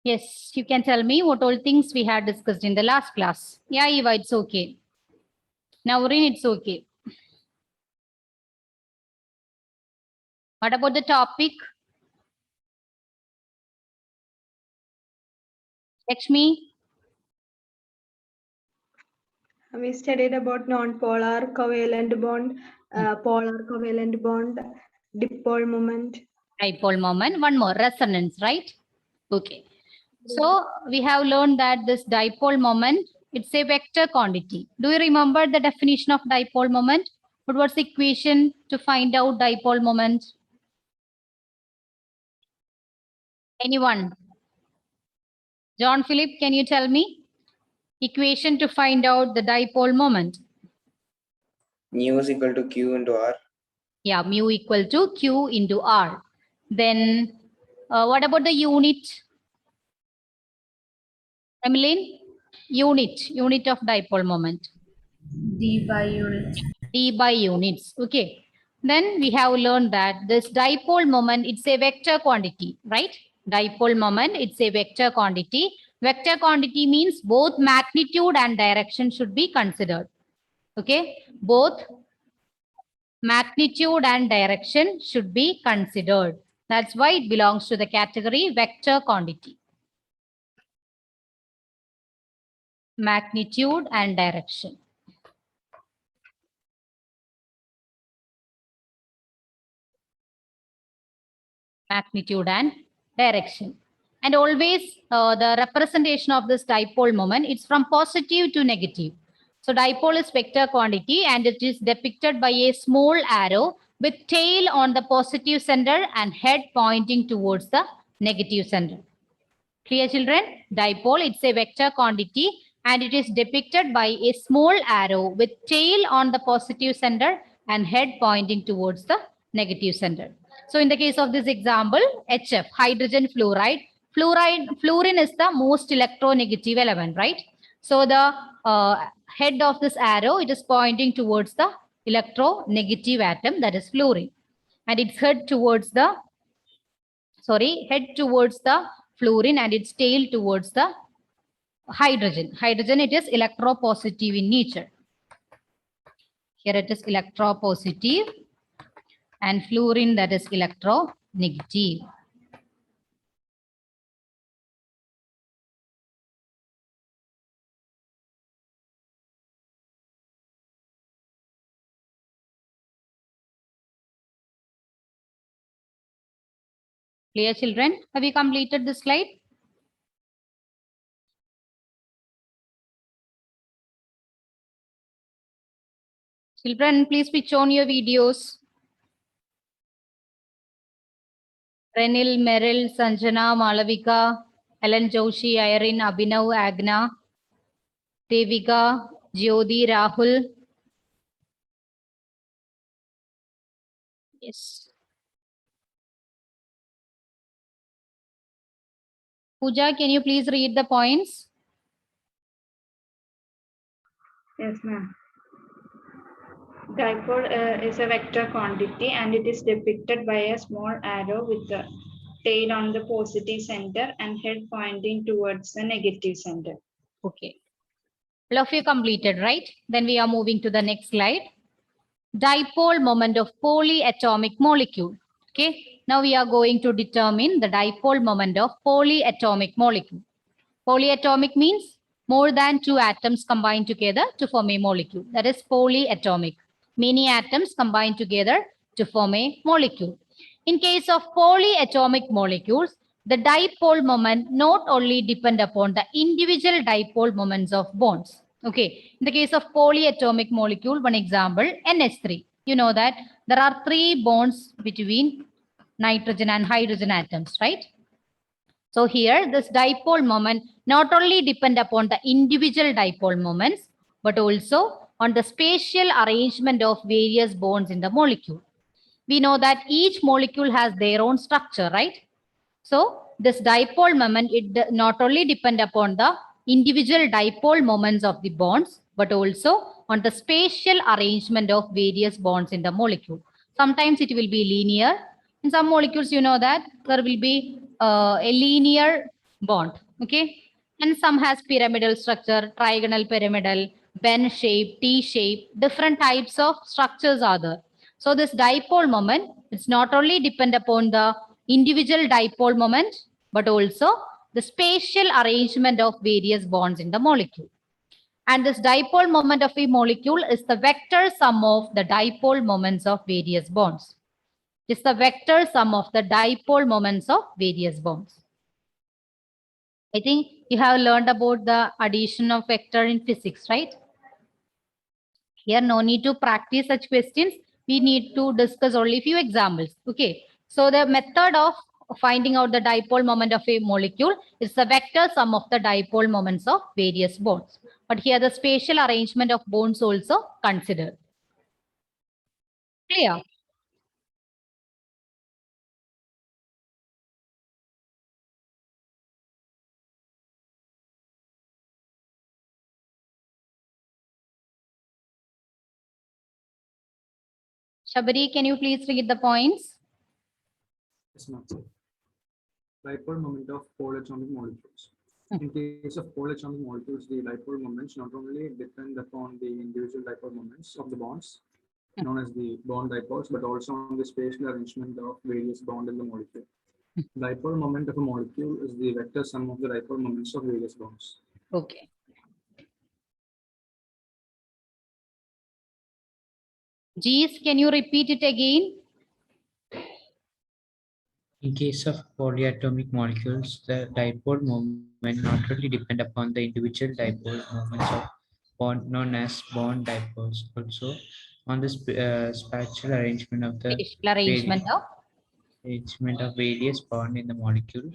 Yes, you can tell me what all things we had discussed in the last class. Yeah, Eva, it's okay. Naureen, it's okay. What about the topic? Lakshmi? We studied about non-polar covalent bond, polar covalent bond, dipole moment. Dipole moment. One more, resonance, right? Okay. So we have learned that this dipole moment, it's a vector quantity. Do you remember the definition of dipole moment? What was the equation to find out dipole moment? Anyone? John Philip, can you tell me? Equation to find out the dipole moment. mu is equal to q into r. Yeah, mu equal to q into r. Then what about the unit? Emmeline? Unit of dipole moment. D by unit. D by units. Okay. Then we have learned that this dipole moment, it's a vector quantity, right? Dipole moment, it's a vector quantity. Vector quantity means both magnitude and direction should be considered. Okay. Both magnitude and direction should be considered. That's why it belongs to the category vector quantity. Magnitude and direction. Magnitude and direction. And always the representation of this dipole moment, it's from positive to negative. So dipole is vector quantity and it is depicted by a small arrow with tail on the positive center and head pointing towards the negative center. Clear, children? Dipole, it's a vector quantity and it is depicted by a small arrow with tail on the positive center and head pointing towards the negative center. So in the case of this example, HF, hydrogen fluoride, fluorine is the most electronegative element, right? So the head of this arrow, it is pointing towards the electronegative atom, that is fluorine. And its head towards the fluorine and its tail towards the hydrogen. Hydrogen, it is electropositive in nature. Here it is electropositive and fluorine, that is electronegative. Clear, children? Have you completed this slide? Children, please switch on your videos. Renil, Meryl, Sanjana, Malavika, Ellen Joshi, Irene, Abhinav, Agna, Devika, Jyoti, Rahul. Yes. Pooja, can you please read the points? Yes, ma'am. Dipole is a vector quantity and it is depicted by a small arrow with the tail on the positive center and head pointing towards the negative center. Okay. All of you completed, right? Then we are moving to the next slide. Dipole moment of polyatomic molecule. Okay. Now we are going to determine the dipole moment of polyatomic molecule. Polyatomic means more than two atoms combined together to form a molecule. That is polyatomic. Many atoms combined together to form a molecule. In case of polyatomic molecules, the dipole moment not only depend upon the individual dipole moments of bonds. Okay, in the case of polyatomic molecule, one example, NH3. You know that there are 3 bonds between nitrogen and hydrogen atoms, right? So here, this dipole moment not only depend upon the individual dipole moments, but also on the spatial arrangement of various bonds in the molecule. We know that each molecule has their own structure, right? So this dipole moment, it not only depend upon the individual dipole moments of the bonds, but also on the spatial arrangement of various bonds in the molecule. Sometimes it will be linear. In some molecules, you know that there will be a linear bond. Okay. And some has pyramidal structure, trigonal pyramidal, bend shape, T shape, different types of structures are there. So this dipole moment, it's not only depend upon the individual dipole moment, but also the spatial arrangement of various bonds in the molecule. And this dipole moment of a molecule is the vector sum of the dipole moments of various bonds. It's the vector sum of the dipole moments of various bonds. I think you have learned about the addition of vector in physics, right? Here, no need to practice such questions. We need to discuss only few examples. Okay. So the method of finding out the dipole moment of a molecule is the vector sum of the dipole moments of various bonds. But here the spatial arrangement of bonds also considered. Clear? Shabari, can you please read the points? Yes, ma'am. Dipole moment of polyatomic molecules. In case of polyatomic molecules, the dipole moments not only depend upon the individual dipole moments of the bonds, known as the bond dipoles, but also on the spatial arrangement of various bonds in the molecule. Dipole moment of a molecule is the vector sum of the dipole moments of various bonds. Okay. Gees, can you repeat it again? In case of polyatomic molecules, the dipole moment not only depend upon the individual dipole moments of bond known as bond dipoles, also on the spatial arrangement of the Spatial arrangement of various bond in the molecule.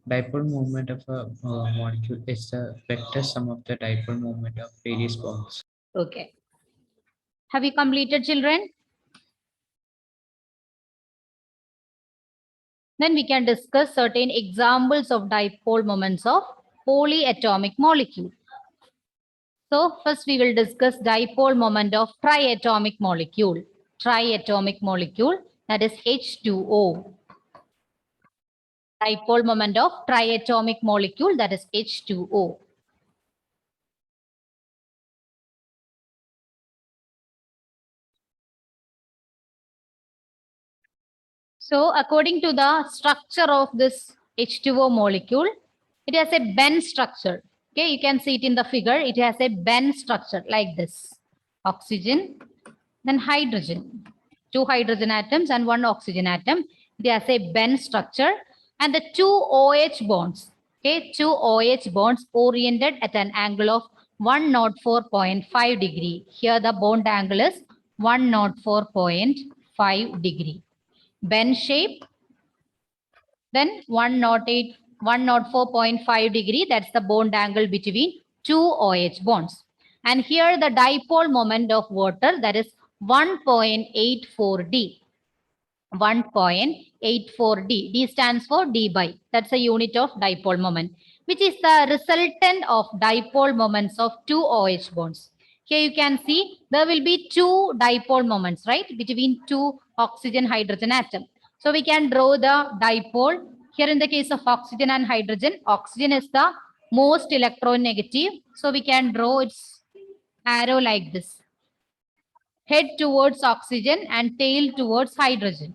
Dipole moment of a molecule is the vector sum of the dipole moment of various bonds. Okay. Have you completed, children? Then we can discuss certain examples of dipole moments of polyatomic molecule. So first we will discuss dipole moment of triatomic molecule. Triatomic molecule, that is H2O. Dipole moment of triatomic molecule, that is H2O. So according to the structure of this H2O molecule, it has a bend structure. Okay, you can see it in the figure. It has a bend structure like this. Oxygen, then hydrogen. 2 hydrogen atoms and 1 oxygen atom. It has a bend structure. And the 2 OH bonds. Okay, 2 OH bonds oriented at an angle of 104.5 degree. Here the bond angle is 104.5 degree. Bend shape, then 104.5 degree, that's the bond angle between 2 OH bonds. And here the dipole moment of water, that is 1.84 D. 1.84 D. D stands for D by. That's a unit of dipole moment, which is the resultant of dipole moments of 2 OH bonds. Here you can see there will be 2 dipole moments, right, between 2 oxygen hydrogen atom. So we can draw the dipole. Here in the case of oxygen and hydrogen, oxygen is the most electronegative. So we can draw its arrow like this. Head towards oxygen and tail towards hydrogen.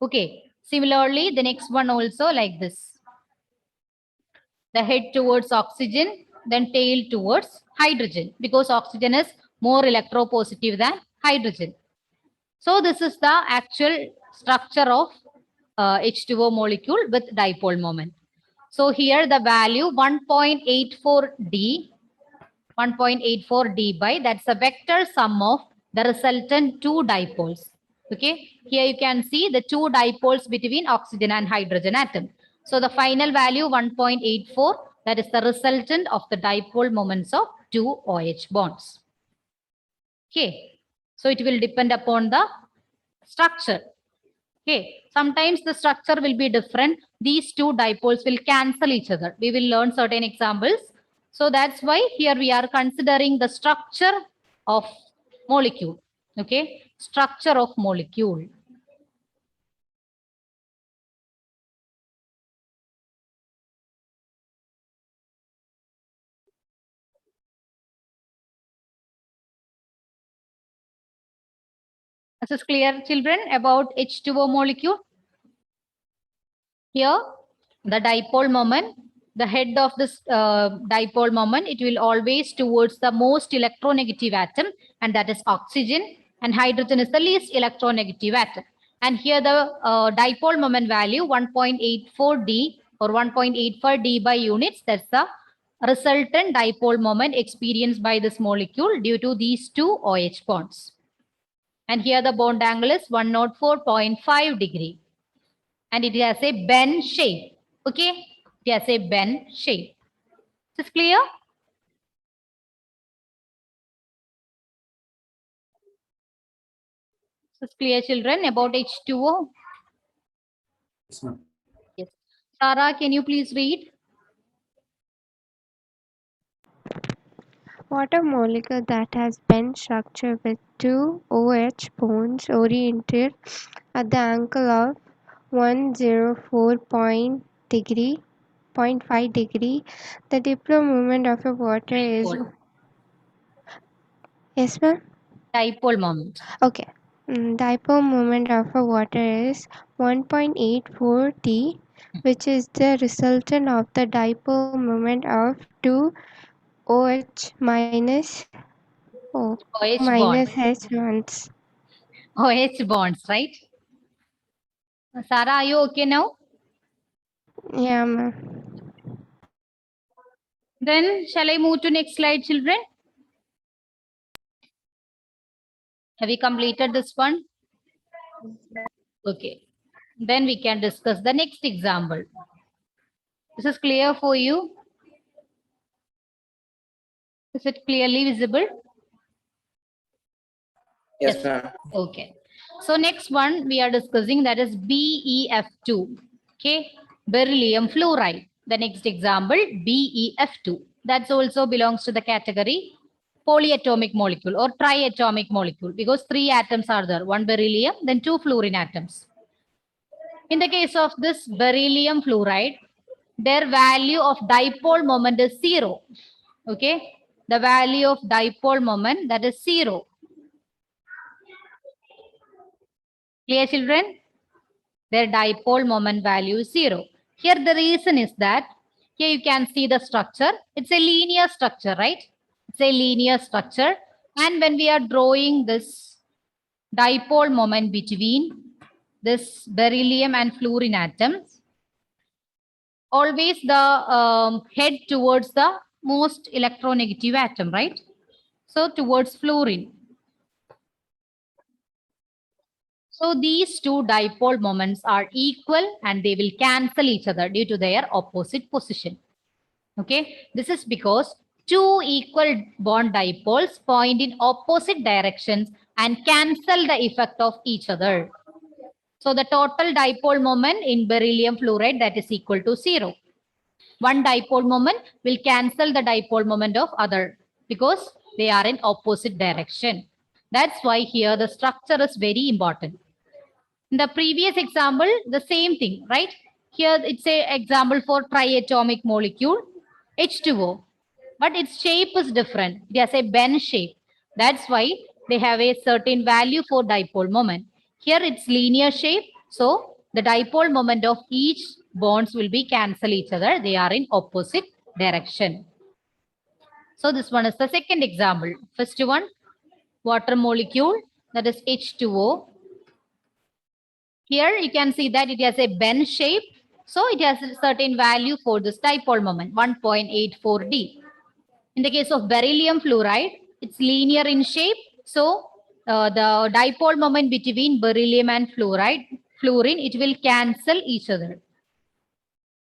Okay. Similarly, the next one also like this. The head towards oxygen, then tail towards hydrogen, because oxygen is more electropositive than hydrogen. So this is the actual structure of H2O molecule with dipole moment. So here the value 1.84 D, 1.84 D by, that's a vector sum of the resultant 2 dipoles. Okay, here you can see the 2 dipoles between oxygen and hydrogen atom. So the final value 1.84, that is the resultant of the dipole moments of 2 OH bonds. Okay, so it will depend upon the structure. Okay, sometimes the structure will be different. These 2 dipoles will cancel each other. We will learn certain examples. So that's why here we are considering the structure of molecule. Okay, structure of molecule. This is clear, children, about H2O molecule. Here, the dipole moment, the head of this dipole moment, it will always towards the most electronegative atom, and that is oxygen, and hydrogen is the least electronegative atom. And here the dipole moment value 1.84 D or 1.84 D by units. That's the resultant dipole moment experienced by this molecule due to these two OH bonds. And here the bond angle is 104.5 degree. And it has a bend shape. Okay, it has a bend shape. Is this clear? This is clear, children, about H2O. Yes, ma'am. Yes. Sarah, can you please read? Water molecule that has bent structure with two OH bonds oriented at the angle of 104.5 degree. The dipole moment of a water is Dipole. yes, ma'am. Dipole moment. Okay. Dipole moment of a water is 1.84 T, which is the resultant of the dipole moment of two OH minus OH bond. H bonds. OH bonds, right? Sarah, are you okay now? Yeah, ma'am. Then shall I move to next slide, children? Have you completed this one? Okay. Then we can discuss the next example. This is clear for you? Is it clearly visible? Yes, Yes. ma'am. Okay. So next one we are discussing, that is BeF2. Okay. Beryllium fluoride. The next example, BeF2. That also belongs to the category polyatomic molecule or triatomic molecule, because three atoms are there. One beryllium, then two fluorine atoms. In the case of this beryllium fluoride, their value of dipole moment is 0. Okay. The value of dipole moment, that is 0. Clear, children? Their dipole moment value is 0. Here the reason is that, here you can see the structure. It's a linear structure, right? It's a linear structure. And when we are drawing this dipole moment between this beryllium and fluorine atoms, always the head towards the most electronegative atom, right? So towards fluorine. So these two dipole moments are equal and they will cancel each other due to their opposite position. Okay, this is because two equal bond dipoles point in opposite directions and cancel the effect of each other. So the total dipole moment in beryllium fluoride, that is equal to 0. One dipole moment will cancel the dipole moment of other because they are in opposite direction. That's why here the structure is very important. In the previous example, the same thing, right? Here it's a example for triatomic molecule, H2O. But its shape is different. It has a bend shape. That's why they have a certain value for dipole moment. Here it's linear shape. So the dipole moment of each bonds will be cancel each other. They are in opposite direction. So this one is the second example. First one, water molecule, that is H2O. Here you can see that it has a bend shape. So it has a certain value for this dipole moment, 1.84 D. In the case of beryllium fluoride, it's linear in shape. So the dipole moment between beryllium and fluorine, it will cancel each other.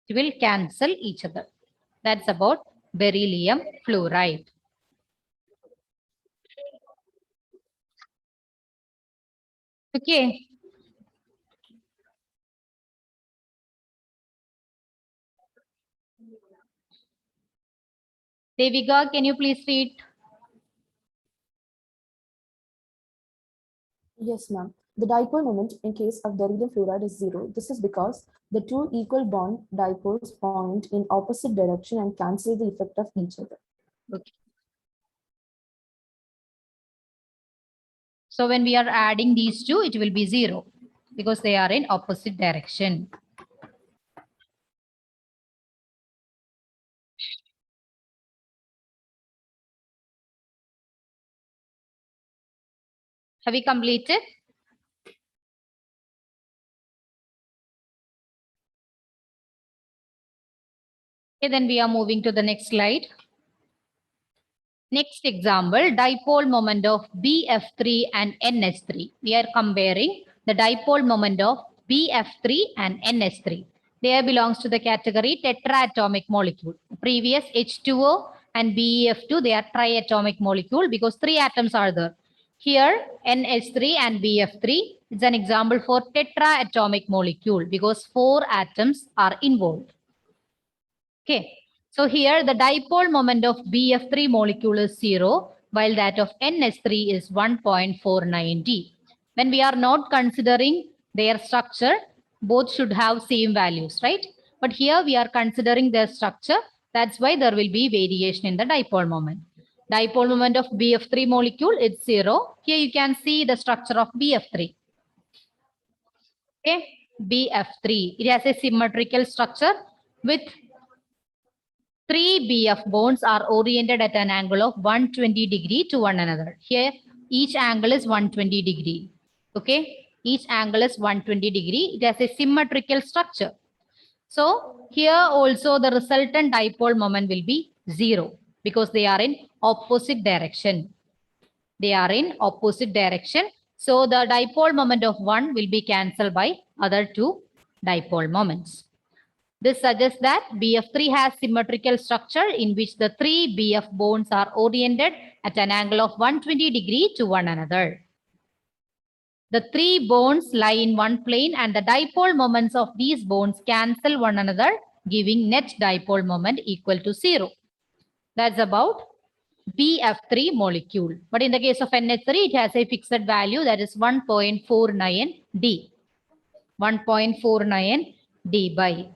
It will cancel each other. That's about beryllium fluoride. Okay. Devika, can you please read? Yes, ma'am. The dipole moment in case of beryllium fluoride is 0. This is because the two equal bond dipoles point in opposite direction and cancel the effect of each other. Okay. So when we are adding these two, it will be 0 because they are in opposite direction. Have we completed? Okay, then we are moving to the next slide. Next example, dipole moment of BF3 and NH3. We are comparing the dipole moment of BF3 and NH3. They belongs to the category tetraatomic molecule. Previous H2O and BEF2, they are triatomic molecule because 3 atoms are there. Here, NH3 and BF3 is an example for tetraatomic molecule because 4 atoms are involved. Okay. So here the dipole moment of BF3 molecule is 0, while that of NH3 is 1.49 D. When we are not considering their structure, both should have same values, right? But here we are considering their structure. That's why there will be variation in the dipole moment. Dipole moment of BF3 molecule is 0. Here you can see the structure of BF3. Okay, BF3. It has a symmetrical structure with 3 BF bonds are oriented at an angle of 120 degree to one another. Here, each angle is 120 degree. Okay, each angle is 120 degree. It has a symmetrical structure. So here also the resultant dipole moment will be 0 because they are in opposite direction. They are in opposite direction. So the dipole moment of 1 will be cancelled by other 2 dipole moments. This suggests that BF3 has symmetrical structure in which the 3 BF bonds are oriented at an angle of 120 degree to one another. The 3 bonds lie in one plane and the dipole moments of these bonds cancel one another, giving net dipole moment equal to 0. That's about BF3 molecule. But in the case of NH3, it has a fixed value that is 1.49 D. 1.49 D by.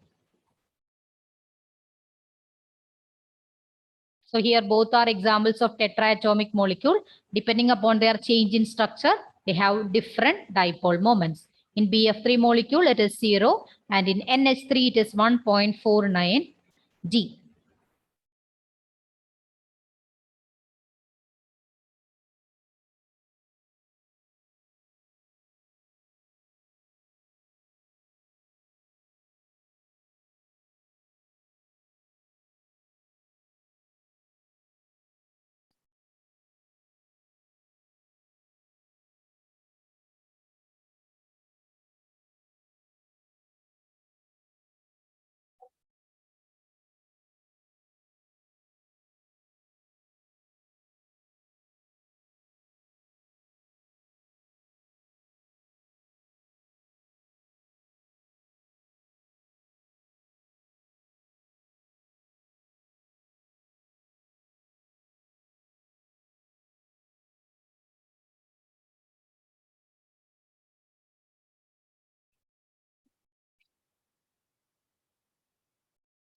So here both are examples of tetraatomic molecule. Depending upon their change in structure, they have different dipole moments. In BF3 molecule, it is 0 and in NH3, it is 1.49 D.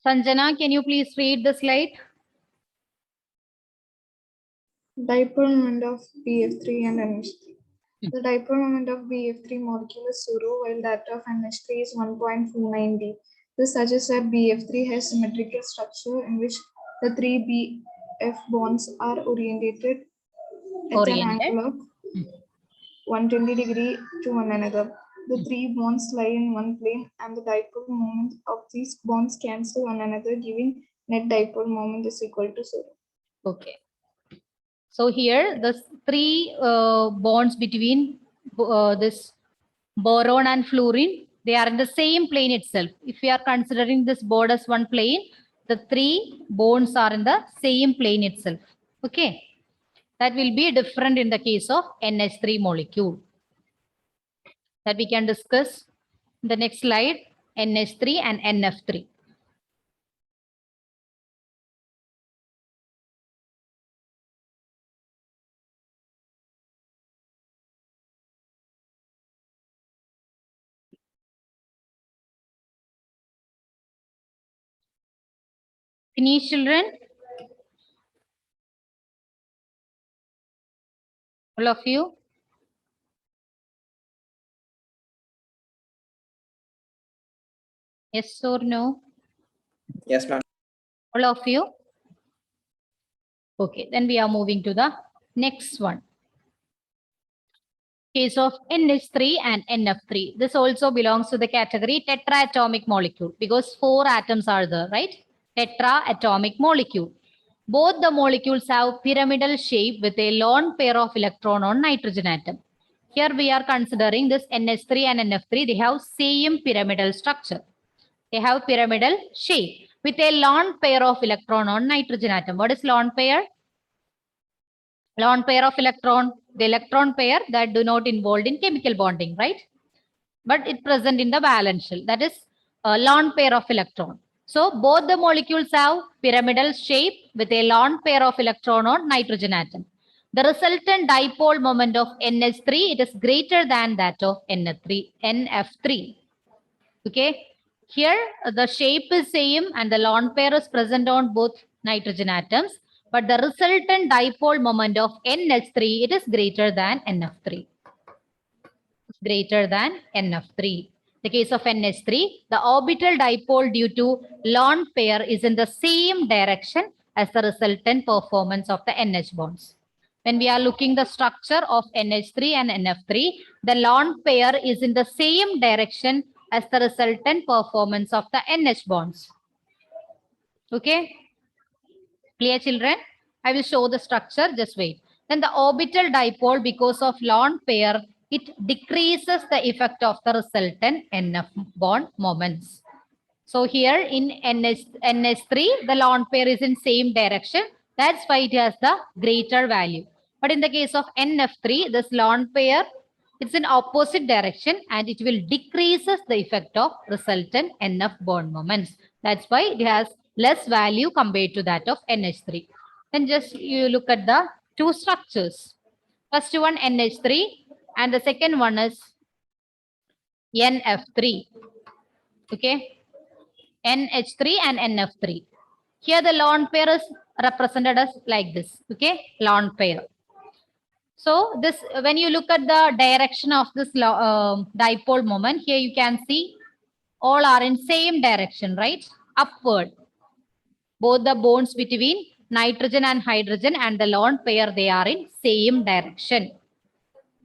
Sanjana, can you please read the slide? Dipole moment of BF3 and NH3. The dipole moment of BF3 molecule is 0, while that of NH3 is 1.49 D. This suggests that BF3 has symmetrical structure in which the 3 BF bonds are orientated at an angle of 120 degree to one another. The 3 bonds lie in one plane and the dipole moment of these bonds cancel one another, giving net dipole moment is equal to 0. Okay. So here the 3 bonds between this boron and fluorine, they are in the same plane itself. If we are considering this board as one plane, the 3 bonds are in the same plane itself. Okay. That will be different in the case of NH3 molecule. That we can discuss in the next slide, NH3 and NF3. Finish, children? All of you? Yes or no? Yes, ma'am. All of you? Okay, then we are moving to the next one. Case of NH3 and NF3. This also belongs to the category tetraatomic molecule because 4 atoms are there, right? Tetraatomic molecule. Both the molecules have pyramidal shape with a lone pair of electron on nitrogen atom. Here we are considering this NH3 and NF3. They have same pyramidal structure. They have pyramidal shape with a lone pair of electron on nitrogen atom. What is lone pair? Lone pair of electron, the electron pair that do not involved in chemical bonding, right? But it present in the valence shell. That is a lone pair of electron. So both the molecules have pyramidal shape with a lone pair of electron on nitrogen atom. The resultant dipole moment of NH3, it is greater than that of NF3. Okay. Here the shape is same and the lone pair is present on both nitrogen atoms. But the resultant dipole moment of NH3, it is greater than NF3. Greater than NF3. The case of NH3, the orbital dipole due to lone pair is in the same direction as the resultant performance of the NH bonds. When we are looking the structure of NH3 and NF3, the lone pair is in the same direction as the resultant performance of the NH bonds. Okay. Clear, children? I will show the structure. Just wait. Then the orbital dipole, because of lone pair, it decreases the effect of the resultant NF bond moments. So here in NH3, the lone pair is in same direction. That's why it has the greater value. But in the case of NF3, this lone pair, it's in opposite direction and it will decreases the effect of resultant NF bond moments. That's why it has less value compared to that of NH3. Then just you look at the two structures. First one NH3 and the second one is NF3. Okay. NH3 and NF3. Here the lone pair is represented as like this. Okay. Lone pair. So this, when you look at the direction of this dipole moment, here you can see all are in same direction, right? Upward. Both the bonds between nitrogen and hydrogen and the lone pair, they are in same direction.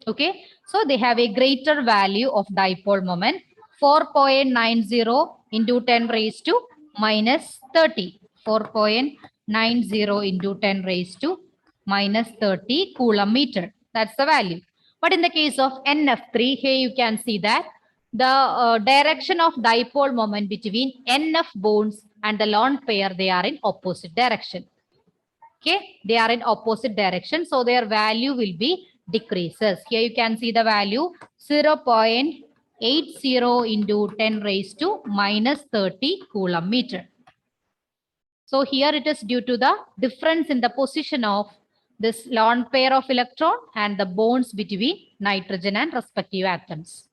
Okay. So they have a greater value of dipole moment, 4.90 into 10 raised to minus 30. 4.90 into 10 raised to minus 30 coulomb meter. That's the value. But in the case of NF3, here you can see that the direction of dipole moment between NF bonds and the lone pair, they are in opposite direction. Okay, they are in opposite direction. So their value will be decreases. Here you can see the value 0.80 into 10 raised to minus 30 coulomb meter. So here it is due to the difference in the position of this lone pair of electron and the bonds between nitrogen and respective atoms.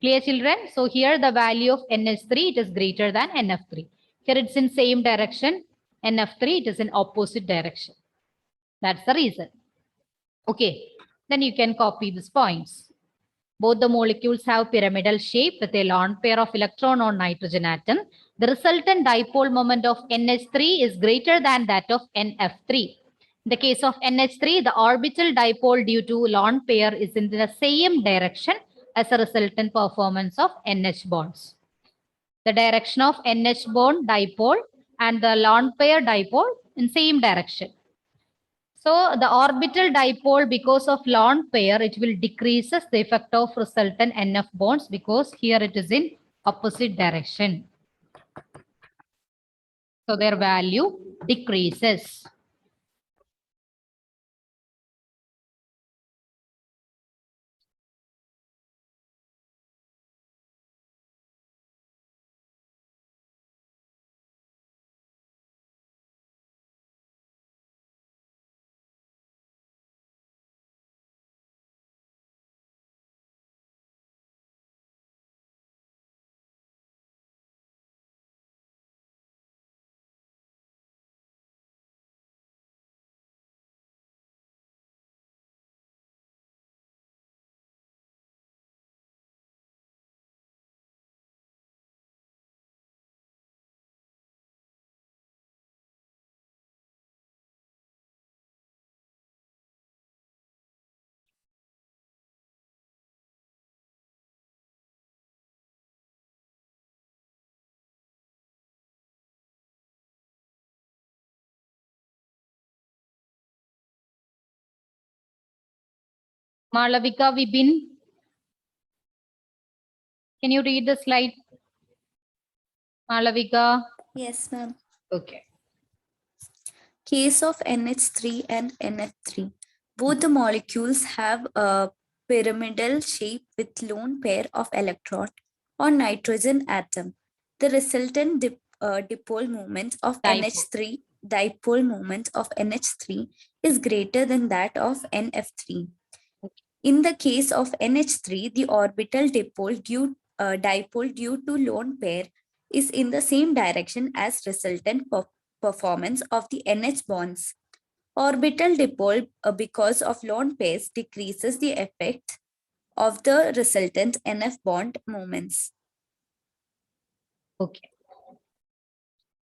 Clear, children? So here the value of NH3, it is greater than NF3. Here it's in same direction. NF3, it is in opposite direction. That's the reason. Okay, then you can copy these points. Both the molecules have pyramidal shape with a lone pair of electron on nitrogen atom. The resultant dipole moment of NH3 is greater than that of NF3. In the case of NH3, the orbital dipole due to lone pair is in the same direction as a resultant performance of NH bonds. The direction of NH bond dipole and the lone pair dipole in same direction. So the orbital dipole, because of lone pair, it will decreases the effect of resultant NF bonds because here it is in opposite direction. So their value decreases. Malavika Vibin. Can you read the slide? Malavika. Yes, ma'am. Okay. Case of NH3 and NF3. Both the molecules have a pyramidal shape with lone pair of electron on nitrogen atom. The resultant dipole moment of NH3, dipole moment of NH3 is greater than that of NF3. In the case of NH3, the orbital dipole due to lone pair is in the same direction as resultant performance of the NH bonds. Orbital dipole, because of lone pairs, decreases the effect of the resultant NF bond moments. Okay.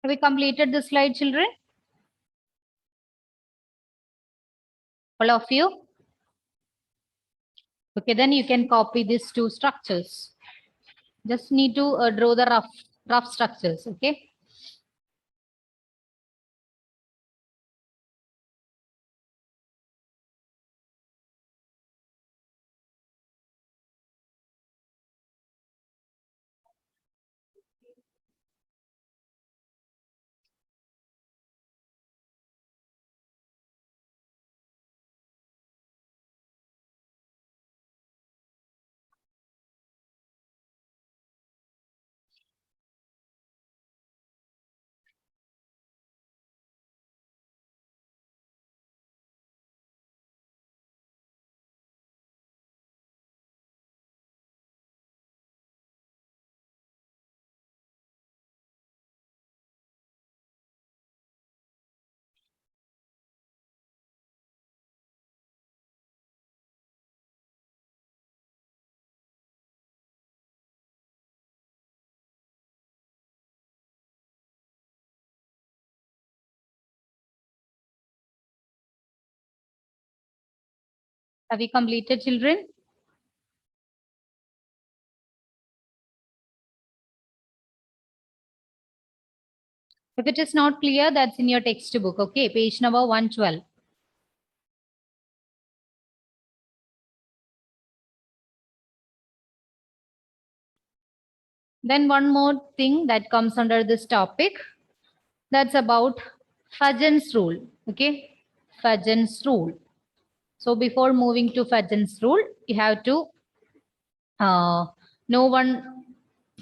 Have we completed the slide, children? All of you? Okay, then you can copy these two structures. Just need to draw the rough structures, okay? Have you completed, children? If it is not clear, that's in your textbook, okay? Page number 112. Then one more thing that comes under this topic, that's about Fujian's rule, okay? Fujian's rule. So before moving to Fujian's rule, you have to know one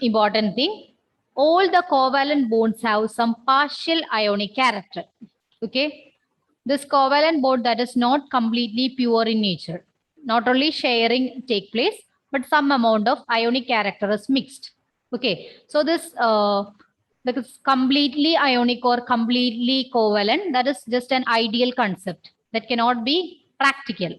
important thing. All the covalent bonds have some partial ionic character, okay? This covalent bond that is not completely pure in nature. Not only sharing take place, but some amount of ionic character is mixed. Okay, so this completely ionic or completely covalent, that is just an ideal concept that cannot be practical.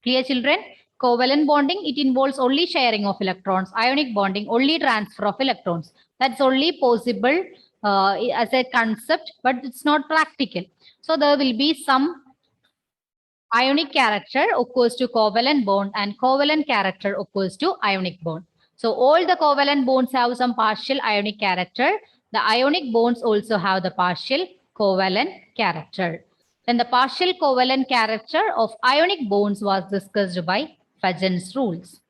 Clear, children? Covalent bonding, it involves only sharing of electrons. Ionic bonding, only transfer of electrons. That's only possible as a concept, but it's not practical. So there will be some ionic character occurs to covalent bond and covalent character occurs to ionic bond. So all the covalent bonds have some partial ionic character. The ionic bonds also have the partial covalent character. Then the partial covalent character of ionic bonds was discussed by Fujian's rules.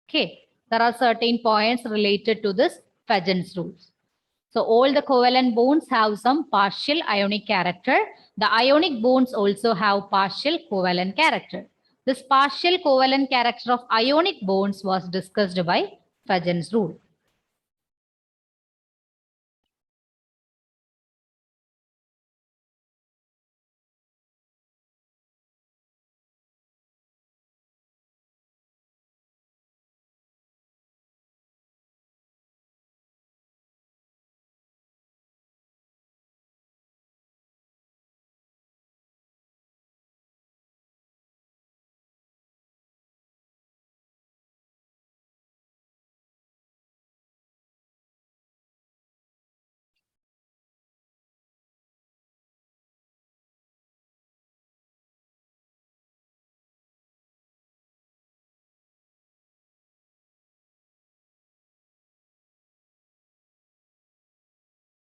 Okay, there are certain points related to this Fujian's rules. So all the covalent bonds have some partial ionic character. The ionic bonds also have partial covalent character. This partial covalent character of ionic bonds was discussed by Fujian's rule.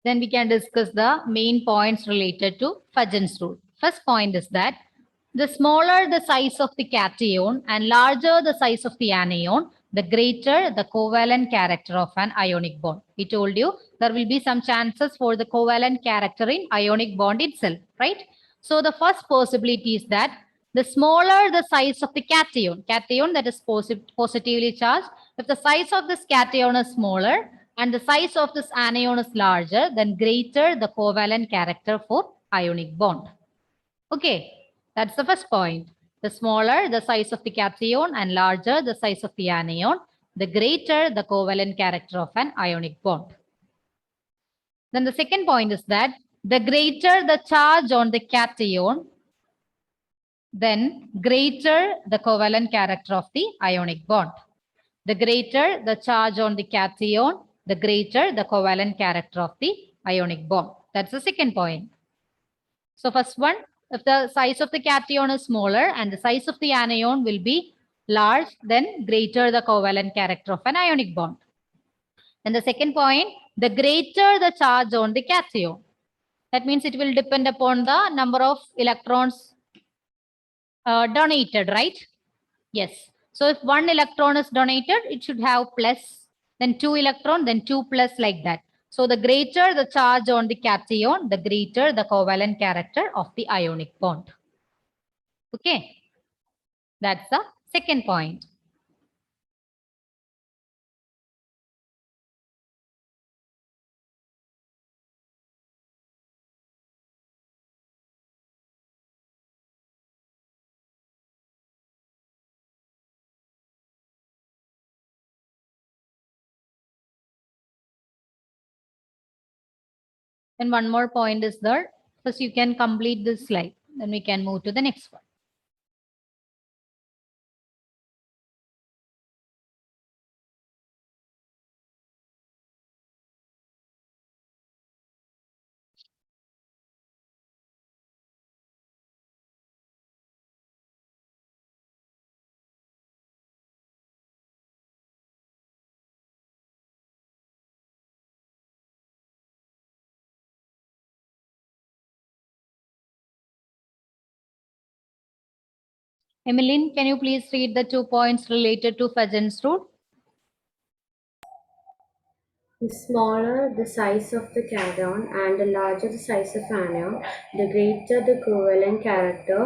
Then we can discuss the main points related to Fujian's rule. First point is that the smaller the size of the cation and larger the size of the anion, the greater the covalent character of an ionic bond. We told you there will be some chances for the covalent character in ionic bond itself, right? So the first possibility is that the smaller the size of the cation that is positively charged, if the size of this cation is smaller and the size of this anion is larger, then greater the covalent character for ionic bond. Okay, that's the first point. The smaller the size of the cation and larger the size of the anion, the greater the covalent character of an ionic bond. Then the second point is that the greater the charge on the cation, then greater the covalent character of the ionic bond. The greater the charge on the cation, the greater the covalent character of the ionic bond. That's the second point. So first one, if the size of the cation is smaller and the size of the anion will be large, then greater the covalent character of an ionic bond. And the second point, the greater the charge on the cation. That means it will depend upon the number of electrons donated, right? Yes. So if one electron is donated, it should have plus, then 2 electron, then 2 plus, like that. So the greater the charge on the cation, the greater the covalent character of the ionic bond. Okay. That's the second point. And one more point is there. First, you can complete this slide. Then we can move to the next one. Emmeline, can you please read the 2 points related to Fujian's rule? The smaller the size of the cation and the larger the size of anion, the greater the covalent character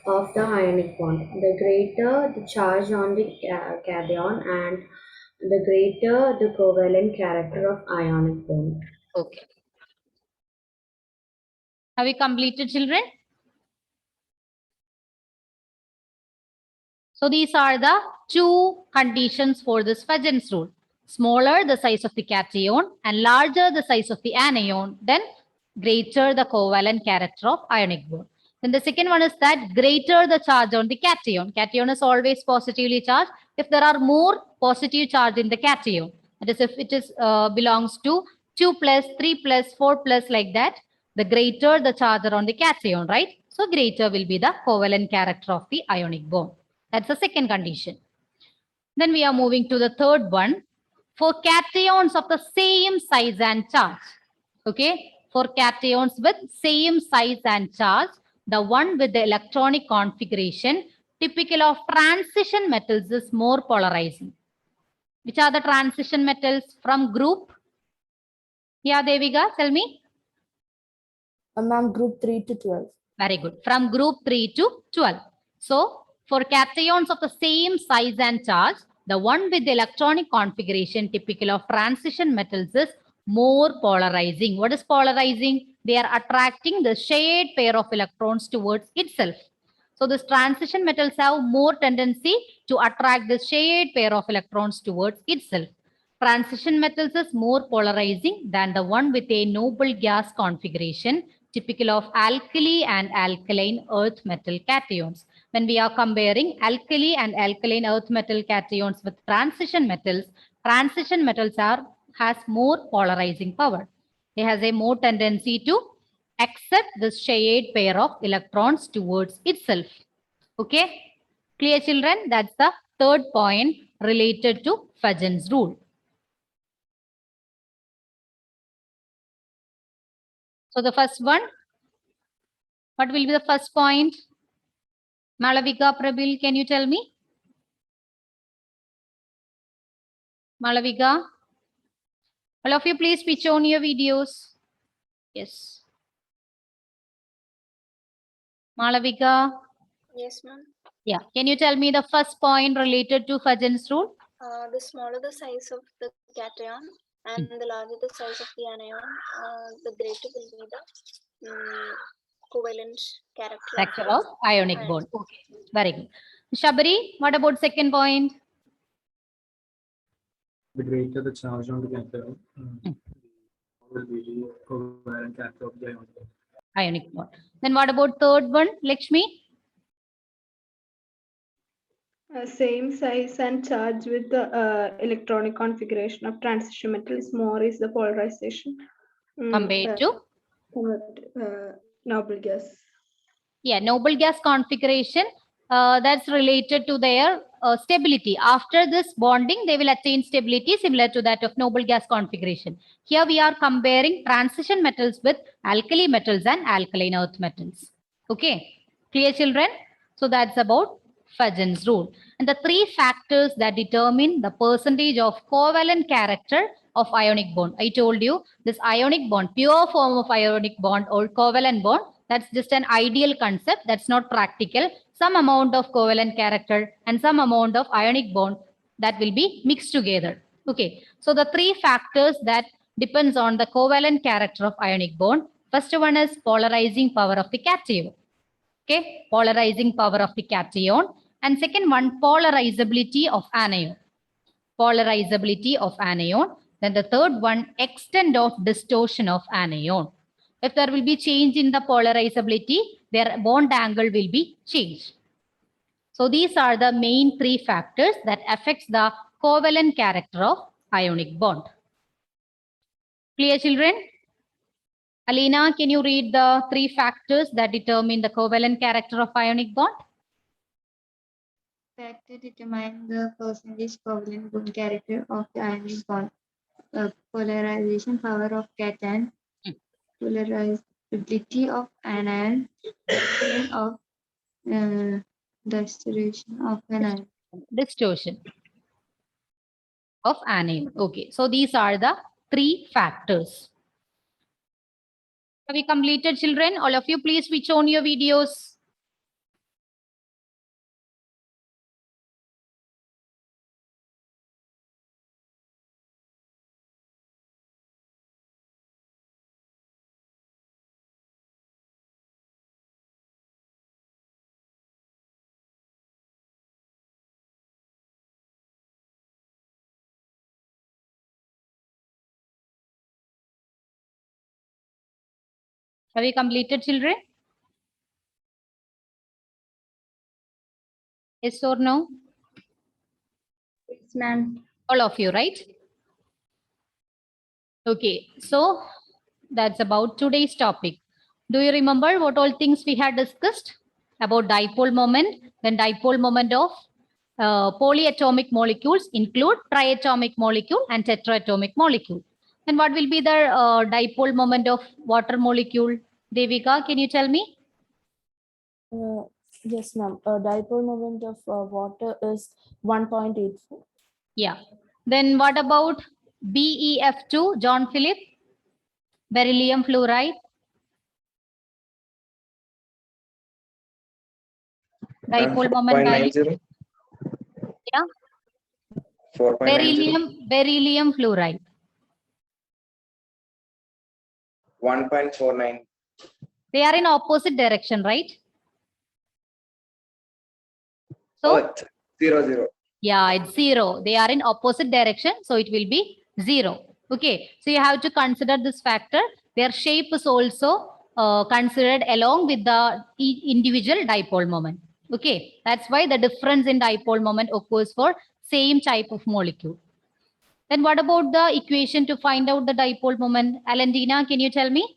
of the ionic bond. The greater the charge on the cation and the greater the covalent character of ionic bond. Okay. Have we completed, children? So these are the 2 conditions for this Fujian's rule. Smaller the size of the cation and larger the size of the anion, then greater the covalent character of ionic bond. Then the second one is that greater the charge on the cation. Cation is always positively charged. If there are more positive charge in the cation, that is if it is belongs to 2 plus, 3 plus, 4 plus, like that, the greater the charge on the cation, right? So greater will be the covalent character of the ionic bond. That's the second condition. Then we are moving to the third one. For cations of the same size and charge. Okay. For cations with same size and charge, the one with the electronic configuration typical of transition metals is more polarizing. Which are the transition metals from group? Yeah, Devika, tell me. Ma'am, group 3 to 12. Very good. From group 3 to 12. So, for cations of the same size and charge, the one with the electronic configuration typical of transition metals is more polarizing. What is polarizing? They are attracting the shared pair of electrons towards itself. So, these transition metals have more tendency to attract the shared pair of electrons towards itself. Transition metals is more polarizing than the one with a noble gas configuration typical of alkali and alkaline earth metal cations. When we are comparing alkali and alkaline earth metal cations with transition metals has more polarizing power. It has a more tendency to accept this shared pair of electrons towards itself. Okay, clear, children? That's the third point related to Fujian's rule. So the first one, what will be the first point? Malavika, Prabil, can you tell me? Malavika? All of you, please switch on your videos. Yes. Malavika? Yes, ma'am. Yeah. Can you tell me the first point related to Fujian's rule? The smaller the size of the cation and the larger the size of the anion, the greater will be the covalent character Factor of ionic ion. bond. Okay. Very good. Shabari, what about second point? The greater the charge on the cathode, will be the covalent character of the ionic bond. Ionic bond. Then what about third one, Lakshmi? Same size and charge with the electronic configuration of transition metals, more is the polarization Compared to? noble gas. Yeah, noble gas configuration, that's related to their stability. After this bonding, they will attain stability similar to that of noble gas configuration. Here we are comparing transition metals with alkali metals and alkaline earth metals. Okay, clear children? So that's about Fujian's rule. And the three factors that determine the percentage of covalent character of ionic bond. I told you this ionic bond, pure form of ionic bond or covalent bond, that's just an ideal concept. That's not practical. Some amount of covalent character and some amount of ionic bond that will be mixed together. Okay. So the three factors that depends on the covalent character of ionic bond. First one is polarizing power of the cation. Okay. Polarizing power of the cation. And second one, polarizability of anion. Polarizability of anion. Then the third one, extent of distortion of anion. If there will be change in the polarizability, their bond angle will be changed. So these are the main three factors that affects the covalent character of ionic bond. Clear, children? Alina, can you read the three factors that determine the covalent character of ionic bond? Factor determine the percentage covalent bond character of the ionic bond. Polarization power of cation, polarizability of anion, extent of distortion of anion. Distortion of anion. Okay, so these are the three factors. Have we completed, children? All of you, please switch on your videos. Have you completed, children? Yes or no? Yes, ma'am. All of you, right? Okay, so that's about today's topic. Do you remember what all things we had discussed about dipole moment? Then dipole moment of polyatomic molecules include triatomic molecule and tetraatomic molecule. Then what will be the dipole moment of water molecule? Devika, can you tell me? Yes, ma'am. Dipole moment of water is 1.84. Yeah. Then what about BeF2, John Philip? Beryllium fluoride? Dipole moment value? 4.90. Yeah. 4.90. Beryllium fluoride. 1.49. They are in opposite direction, right? So Earth 0, 0. yeah, it's 0. They are in opposite direction, so it will be 0. Okay, so you have to consider this factor. Their shape is also considered along with the individual dipole moment. Okay, that's why the difference in dipole moment occurs for same type of molecule. Then what about the equation to find out the dipole moment? Alandina, can you tell me?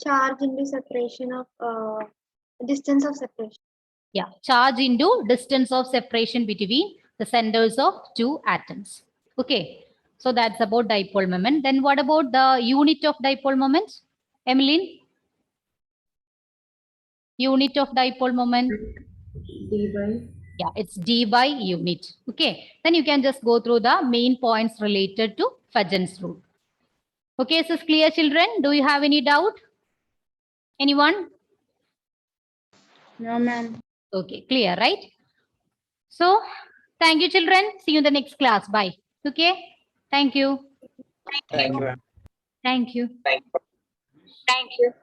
Charge into separation of distance of separation. Yeah, charge into distance of separation between the centers of two atoms. Okay, so that's about dipole moment. Then what about the unit of dipole moment? Emmeline? Unit of dipole moment? D by. Yeah, it's d by unit. Okay, then you can just go through the main points related to Fujian's rule. Okay, so it's clear, children? Do you have any doubt? Anyone? No, ma'am. Okay, clear, right? So, thank you, children. See you in the next class. Bye. Okay, thank you. Thank you, ma'am. Thank you. Thank you.